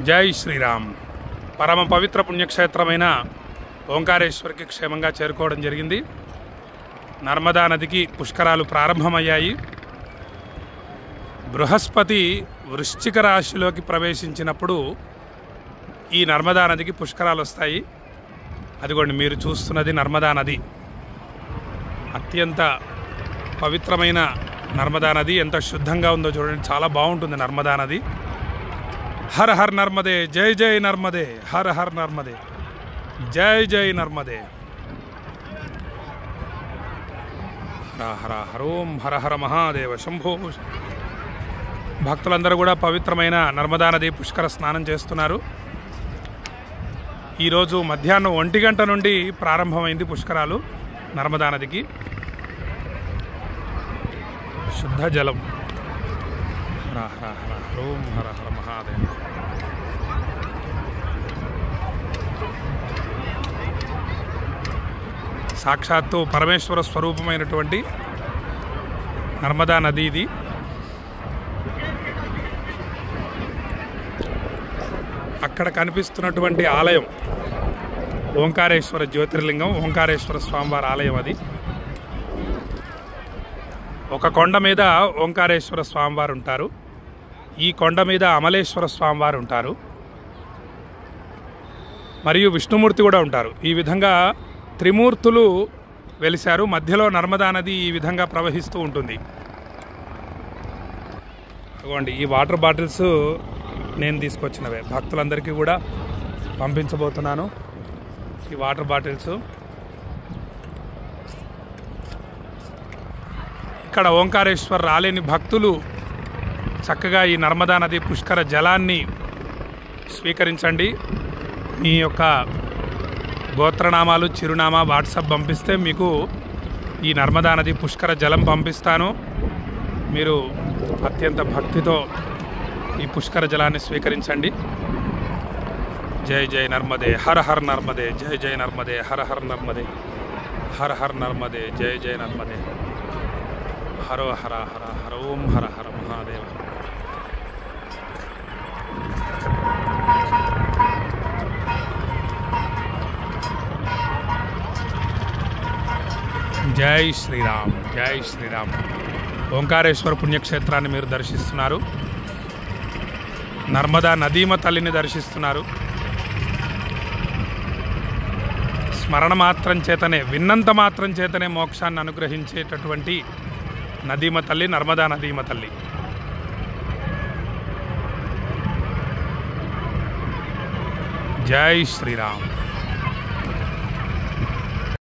జై శ్రీరామ్. పరమ పవిత్ర పుణ్యక్షేత్రమైన ఓంకారేశ్వరికి క్షేమంగా చేరుకోవడం జరిగింది. నర్మదా నదికి పుష్కరాలు ప్రారంభమయ్యాయి. బృహస్పతి వృశ్చిక రాశిలోకి ప్రవేశించినప్పుడు ఈ నర్మదా నదికి పుష్కరాలు వస్తాయి. అదిగోండి మీరు చూస్తున్నది నర్మదా నది. అత్యంత పవిత్రమైన నర్మదా నది. ఎంత శుద్ధంగా ఉందో చూడండి, చాలా బాగుంటుంది నర్మదా నది. హర్ హర్ నర్మదే, జై జై నర్మదే, హర్ హర్ నర్మదే, జై జై నర్మదే. హర హర హరోం హర హర మహాదేవ శంభో. భక్తులందరూ కూడా పవిత్రమైన నర్మదా నది పుష్కర స్నానం చేస్తున్నారు. ఈరోజు మధ్యాహ్నం 1 గంట నుండి ప్రారంభమైంది పుష్కరాలు నర్మదా నదికి. శుద్ధ జలం. హర హర హర హరోం హర హర మహాదేవ. సాక్షాత్తు పరమేశ్వర స్వరూపమైనటువంటి నర్మదా నది ఇది. అక్కడ కనిపిస్తున్నటువంటి ఆలయం ఓంకారేశ్వర జ్యోతిర్లింగం, ఓంకారేశ్వర స్వామివారి ఆలయం. అది ఒక కొండ మీద ఓంకారేశ్వర స్వామివారు ఉంటారు. ఈ కొండ మీద అమలేశ్వర స్వామివారు ఉంటారు, మరియు విష్ణుమూర్తి కూడా ఉంటారు. ఈ విధంగా త్రిమూర్తులు వెలిశారు. మధ్యలో నర్మదా నది ఈ విధంగా ప్రవహిస్తూ ఉంటుంది. అదిగోండి ఈ వాటర్ బాటిల్స్ నేను తీసుకొచ్చినవే, భక్తులందరికీ కూడా పంపించబోతున్నాను. ఈ వాటర్ బాటిల్స్ ఇక్కడ ఓంకారేశ్వర్ రాలేని భక్తులు చక్కగా ఈ నర్మదా నది పుష్కర జలాన్ని స్వీకరించండి. మీ యొక్క గోత్రనామాలు, చిరునామా వాట్సాప్ పంపిస్తే మీకు ఈ నర్మదా నది పుష్కర జలం పంపిస్తాను. మీరు అత్యంత భక్తితో ఈ పుష్కర జలాన్ని స్వీకరించండి. జై జై నర్మదే, హర హర్ నర్మదే, జై జై నర్మదే, హర హర్ నర్మదే, హర హర్ నర్మదే, జై జై నర్మదే, హరో హర హర హరోం హర హర మహాదేవ. జై శ్రీరామ్, జై శ్రీరామ్. ఓంకారేశ్వర పుణ్యక్షేత్రాన్ని మీరు దర్శిస్తున్నారు. నర్మదా నదీమ తల్లిని దర్శిస్తున్నారు. స్మరణ మాత్రం చేతనే, విన్నంత మాత్రం చేతనే మోక్షాన్ని అనుగ్రహించేటటువంటి నదీమ తల్లి, నర్మదా నదీమ తల్లి. జై శ్రీరామ్.